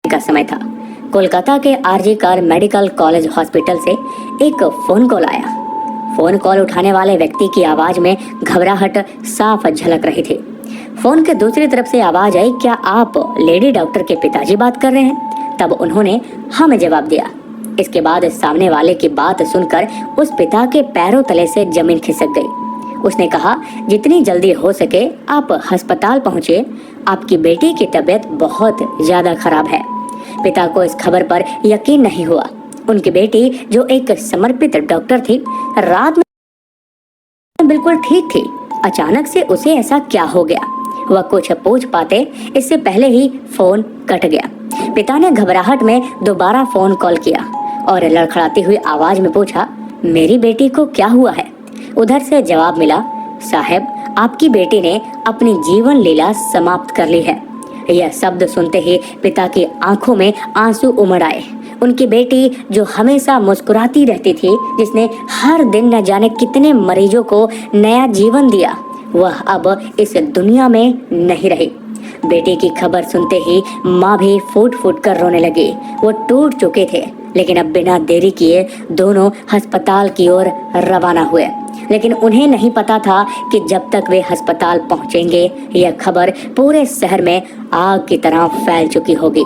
का समय था। कोलकाता के आरजी कर मेडिकल कॉलेज हॉस्पिटल से एक फोन कॉल आया। फोन कॉल उठाने वाले व्यक्ति की आवाज में घबराहट साफ झलक रही थी। फोन के दूसरी तरफ से आवाज आई, क्या आप लेडी डॉक्टर के पिताजी बात कर रहे हैं? तब उन्होंने हाँ में जवाब दिया। इसके बाद सामने वाले की बात सुनकर उस पिता के पैरों तले से जमीन खिसक गई। उसने कहा, जितनी जल्दी हो सके आप अस्पताल पहुंचिए, आपकी बेटी की तबीयत बहुत ज्यादा खराब है। पिता को इस खबर पर यकीन नहीं हुआ। उनकी बेटी, जो एक समर्पित डॉक्टर थी, रात में बिल्कुल ठीक थी। अचानक से उसे ऐसा क्या हो गया? वह कुछ पूछ पाते इससे पहले ही फोन कट गया। पिता ने घबराहट में दोबारा फोन कॉल किया और लड़खड़ाती हुई आवाज में पूछा, मेरी बेटी को क्या हुआ है? उधर से जवाब मिला, साहब, आपकी बेटी ने अपनी जीवन लीला समाप्त कर ली है। यह शब्द सुनते ही पिता की आंखों में आंसू उमड़ आए। उनकी बेटी, जो हमेशा मुस्कुराती रहती थी, जिसने हर दिन न जाने कितने मरीजों को नया जीवन दिया, वह अब इस दुनिया में नहीं रही। बेटी की खबर सुनते ही माँ भी फूट फूट कर रोने लगी। वो टूट चुके थे, लेकिन अब बिना देरी किए दोनों अस्पताल की ओर रवाना हुए। लेकिन उन्हें नहीं पता था कि जब तक वे अस्पताल पहुंचेंगे, यह खबर पूरे शहर में आग की तरह फैल चुकी होगी।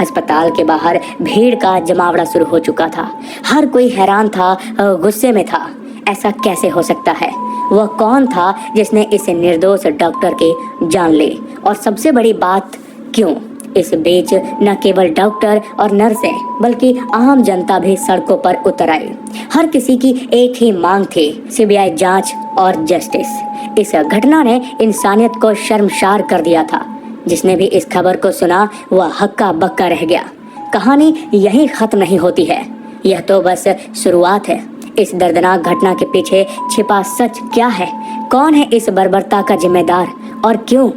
अस्पताल के बाहर भीड़ का जमावड़ा शुरू हो चुका था। हर कोई हैरान था, गुस्से में था। ऐसा कैसे हो सकता है? वह कौन था जिसने इस निर्दोष डॉक्टर की जान ली? और सबसे बड़ी बात, क्यों? इस बीच न केवल डॉक्टर और नर्सें, बल्कि आम जनता भी सड़कों पर उतर आई। हर किसी की एक ही मांग थी, सीबीआई जांच और जस्टिस। इस घटना ने इंसानियत को शर्मसार कर दिया था। जिसने भी इस खबर को सुना, वह हक्का बक्का रह गया। कहानी यहीं खत्म नहीं होती है, यह तो बस शुरुआत है। इस दर्दनाक घटना के पीछे छिपा सच क्या है? कौन है इस बर्बरता का जिम्मेदार और क्यों?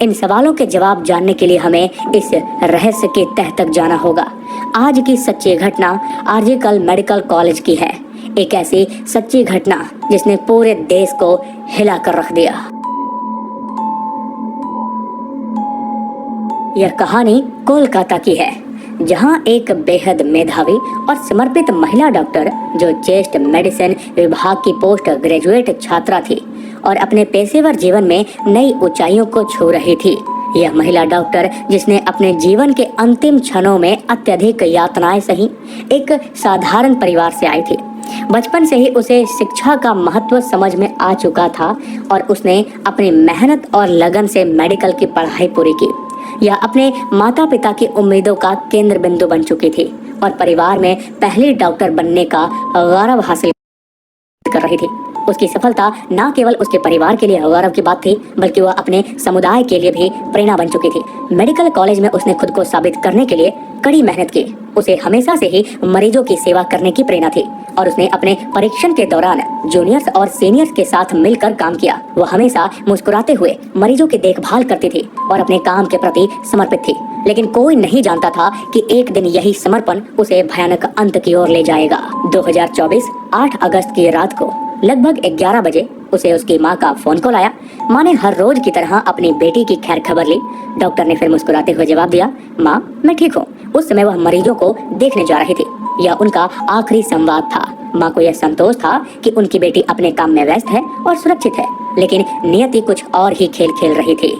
इन सवालों के जवाब जानने के लिए हमें इस रहस्य के तह तक जाना होगा। आज की सच्ची घटना आरजी कर मेडिकल कॉलेज की है। एक ऐसी सच्ची घटना जिसने पूरे देश को हिला कर रख दिया। यह कहानी कोलकाता की है, जहां एक बेहद मेधावी और समर्पित महिला डॉक्टर, जो चेस्ट मेडिसिन विभाग की पोस्ट ग्रेजुएट छात्रा थी और अपने पेशेवर जीवन में नई ऊंचाइयों को छू रही थी। यह महिला डॉक्टर, जिसने अपने जीवन के अंतिम क्षणों में अत्यधिक यातनाएं सही, एक साधारण परिवार से आई थी। बचपन से ही उसे शिक्षा का महत्व समझ में आ चुका था और उसने अपनी मेहनत और लगन से मेडिकल की पढ़ाई पूरी की। यह अपने माता पिता की उम्मीदों का केंद्र बिंदु बन चुकी थी और परिवार में पहली डॉक्टर बनने का गौरव हासिल कर रही थी। उसकी सफलता न केवल उसके परिवार के लिए गौरव की बात थी, बल्कि वह अपने समुदाय के लिए भी प्रेरणा बन चुकी थी। मेडिकल कॉलेज में उसने खुद को साबित करने के लिए कड़ी मेहनत की। उसे हमेशा से ही मरीजों की सेवा करने की प्रेरणा थी और उसने अपने परीक्षण के दौरान जूनियर्स और सीनियर्स के साथ मिलकर काम किया। वह हमेशा मुस्कुराते हुए मरीजों की देखभाल करती थी और अपने काम के प्रति समर्पित थी। लेकिन कोई नहीं जानता था कि एक दिन यही समर्पण उसे भयानक अंत की ओर ले जाएगा। 2024 8 अगस्त की रात को लगभग 11 बजे उसे उसकी माँ का फोन कॉल आया। माँ ने हर रोज की तरह अपनी बेटी की खैर खबर ली। डॉक्टर ने फिर मुस्कुराते हुए जवाब दिया, माँ, मैं ठीक हूँ। उस समय वह मरीजों को देखने जा रही थी। यह उनका आखिरी संवाद था। माँ को यह संतोष था कि उनकी बेटी अपने काम में व्यस्त है और सुरक्षित है, लेकिन नियति कुछ और ही खेल खेल रही थी।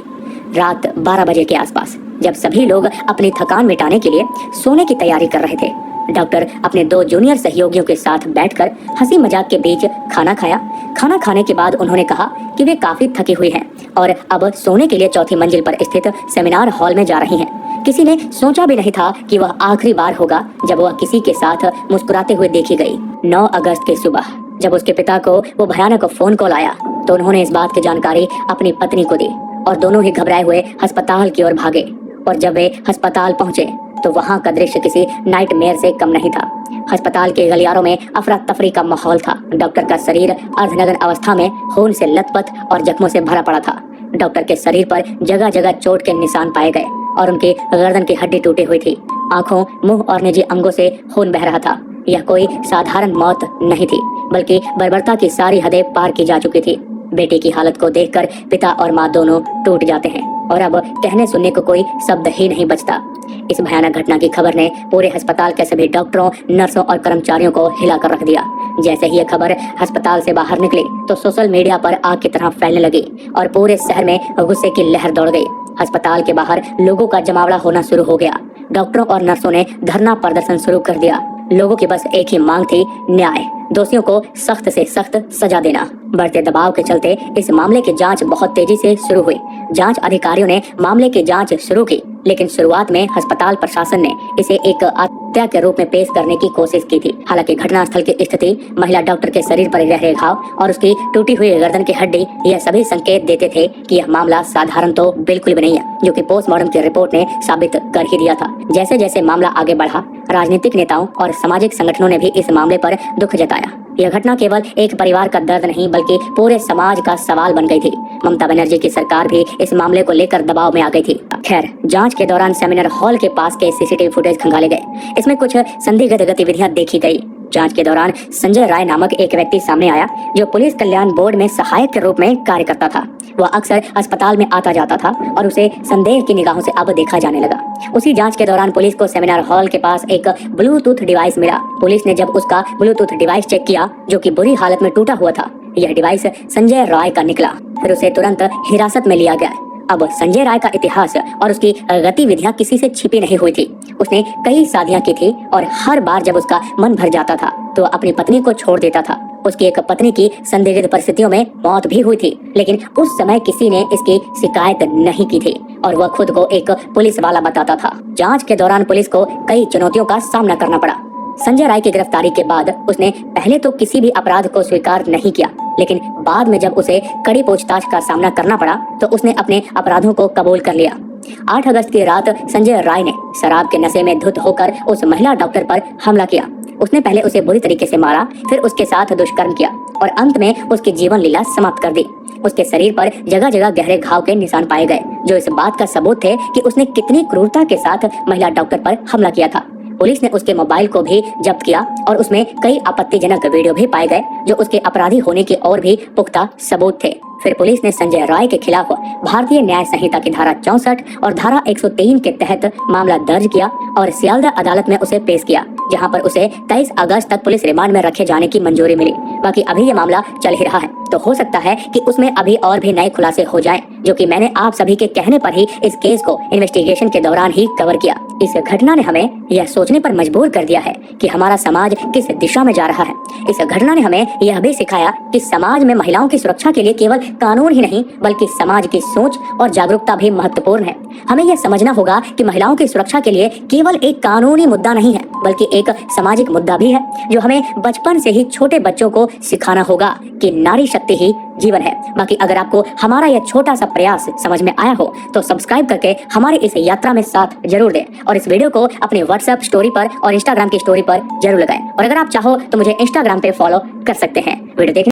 रात 12 बजे के आसपास, जब सभी लोग अपनी थकान मिटाने के लिए सोने की तैयारी कर रहे थे, डॉक्टर अपने 2 जूनियर सहयोगियों के साथ बैठकर हंसी मजाक के बीच खाना खाया। खाना खाने के बाद उन्होंने कहा कि वे काफी थकी हुई हैं और अब सोने के लिए चौथी मंजिल पर स्थित सेमिनार हॉल में जा रही हैं। किसी ने सोचा भी नहीं था कि वह आखिरी बार होगा जब वह किसी के साथ मुस्कुराते हुए देखी गई। 9 अगस्त की सुबह जब उसके पिता को वो भयानक फोन कॉल आया, तो उन्होंने इस बात की जानकारी अपनी पत्नी को दी और दोनों ही घबराए हुए अस्पताल की ओर भागे। और जब वे अस्पताल पहुंचे तो वहां का दृश्य किसी नाइटमेयर से कम नहीं था। अस्पताल के गलियारों में अफरा तफरी का माहौल था। डॉक्टर का शरीर अर्धनग्न अवस्था में खून से लथपथ और जख्मों से भरा पड़ा था। डॉक्टर के शरीर पर जगह जगह चोट के निशान पाए गए और उनकी गर्दन की हड्डी टूटी हुई थी। आंखों, मुंह और निजी अंगों से खून बह रहा था। यह कोई साधारण मौत नहीं थी, बल्कि बर्बरता की सारी हदें पार की जा चुकी थी। बेटी की हालत को देखकर पिता और माँ दोनों टूट जाते हैं और अब कहने सुनने को कोई शब्द ही नहीं बचता। इस भयानक घटना की खबर ने पूरे अस्पताल के सभी डॉक्टरों, नर्सों और कर्मचारियों को हिलाकर रख दिया। जैसे ही यह खबर अस्पताल से बाहर निकली तो सोशल मीडिया पर आग की तरह फैलने लगी और पूरे शहर में गुस्से की लहर दौड़ गई। अस्पताल के बाहर लोगों का जमावड़ा होना शुरू हो गया। डॉक्टरों और नर्सों ने धरना प्रदर्शन शुरू कर दिया। लोगों की बस एक ही मांग थी, न्याय, दोषियों को सख्त से सख्त सजा देना। बढ़ते दबाव के चलते इस मामले की जांच बहुत तेजी से शुरू हुई। जांच अधिकारियों ने मामले की जांच शुरू की, लेकिन शुरुआत में अस्पताल प्रशासन ने इसे एक हत्या के रूप में पेश करने की कोशिश की थी। हालांकि घटनास्थल की स्थिति, महिला डॉक्टर के शरीर पर गहरे घाव और उसकी टूटी हुई गर्दन की हड्डी, यह सभी संकेत देते थे कि यह मामला साधारण तो बिल्कुल भी नहीं है, जो कि पोस्टमार्टम की रिपोर्ट ने साबित कर ही दिया था। जैसे जैसे मामला आगे बढ़ा, राजनीतिक नेताओं और सामाजिक संगठनों ने भी इस मामले पर दुख जताया। यह घटना केवल एक परिवार का दर्द नहीं बल्कि पूरे समाज का सवाल बन गई थी। ममता बनर्जी की सरकार भी इस मामले को लेकर दबाव में आ गई थी। खैर, जांच के दौरान सेमिनार हॉल के पास के सीसीटीवी फुटेज खंगाले गए। इसमें कुछ संदिग्ध गतिविधियां देखी गई। जांच के दौरान संजय राय नामक एक व्यक्ति सामने आया, जो पुलिस कल्याण बोर्ड में सहायक के रूप में कार्य करता था। वह अक्सर अस्पताल में आता जाता था और उसे संदेह की निगाहों से अब देखा जाने लगा। उसी जांच के दौरान पुलिस को सेमिनार हॉल के पास एक ब्लूटूथ डिवाइस मिला। पुलिस ने जब उसका ब्लूटूथ डिवाइस चेक किया, जो कि बुरी हालत में टूटा हुआ था, यह डिवाइस संजय राय का निकला। फिर उसे तुरंत हिरासत में लिया गया। अब संजय राय का इतिहास और उसकी गतिविधियां किसी से छिपी नहीं हुई थी। उसने कई शादियां की थी और हर बार जब उसका मन भर जाता था तो अपनी पत्नी को छोड़ देता था। उसकी एक पत्नी की संदिग्ध परिस्थितियों में मौत भी हुई थी, लेकिन उस समय किसी ने इसकी शिकायत नहीं की थी और वह खुद को एक पुलिस वाला बताता था। जांच के दौरान पुलिस को कई चुनौतियों का सामना करना पड़ा। संजय राय की गिरफ्तारी के बाद उसने पहले तो किसी भी अपराध को स्वीकार नहीं किया, लेकिन बाद में जब उसे कड़ी पूछताछ का सामना करना पड़ा तो उसने अपने अपराधों को कबूल कर लिया। 8 अगस्त की रात संजय राय ने शराब के नशे में धुत होकर उस महिला डॉक्टर पर हमला किया। उसने पहले उसे बुरी तरीके से मारा, फिर उसके साथ दुष्कर्म किया और अंत में उसकी जीवन लीला समाप्त कर दी। उसके शरीर पर जगह जगह गहरे घाव के निशान पाए गए, जो इस बात का सबूत थे कि उसने कितनी क्रूरता के साथ महिला डॉक्टर पर हमला किया था। पुलिस ने उसके मोबाइल को भी जब्त किया और उसमें कई आपत्तिजनक वीडियो भी पाए गए, जो उसके अपराधी होने के और भी पुख्ता सबूत थे। फिर पुलिस ने संजय राय के खिलाफ भारतीय न्याय संहिता की धारा 64 और धारा 103 के तहत मामला दर्ज किया और सियालदह अदालत में उसे पेश किया, जहां पर उसे 23 अगस्त तक पुलिस रिमांड में रखे जाने की मंजूरी मिली। बाकी अभी ये मामला चल ही रहा है, तो हो सकता है कि उसमें अभी और भी नए खुलासे हो जाएं, जो कि मैंने आप सभी के कहने पर ही इस केस को इन्वेस्टिगेशन के दौरान ही कवर किया। इस घटना ने हमें यह सोचने पर मजबूर कर दिया है कि हमारा समाज किस दिशा में जा रहा है। इस घटना ने हमें यह भी सिखाया कि समाज में महिलाओं की सुरक्षा के लिए केवल कानून ही नहीं बल्कि समाज की सोच और जागरूकता भी महत्वपूर्ण है। हमें यह समझना होगा कि महिलाओं की सुरक्षा के लिए केवल एक कानूनी मुद्दा नहीं है बल्कि एक सामाजिक मुद्दा भी है, जो हमें बचपन से ही छोटे बच्चों को सिखाना होगा कि नारी शक्ति ही जीवन है। बाकी अगर आपको हमारा यह छोटा सा प्रयास समझ में आया हो तो सब्सक्राइब करके हमारी इस यात्रा में साथ जरूर दें और इस वीडियो को अपने व्हाट्सएप स्टोरी पर और इंस्टाग्राम की स्टोरी पर जरूर लगाएं। और अगर आप चाहो तो मुझे इंस्टाग्राम पे फॉलो कर सकते हैं। वीडियो देखने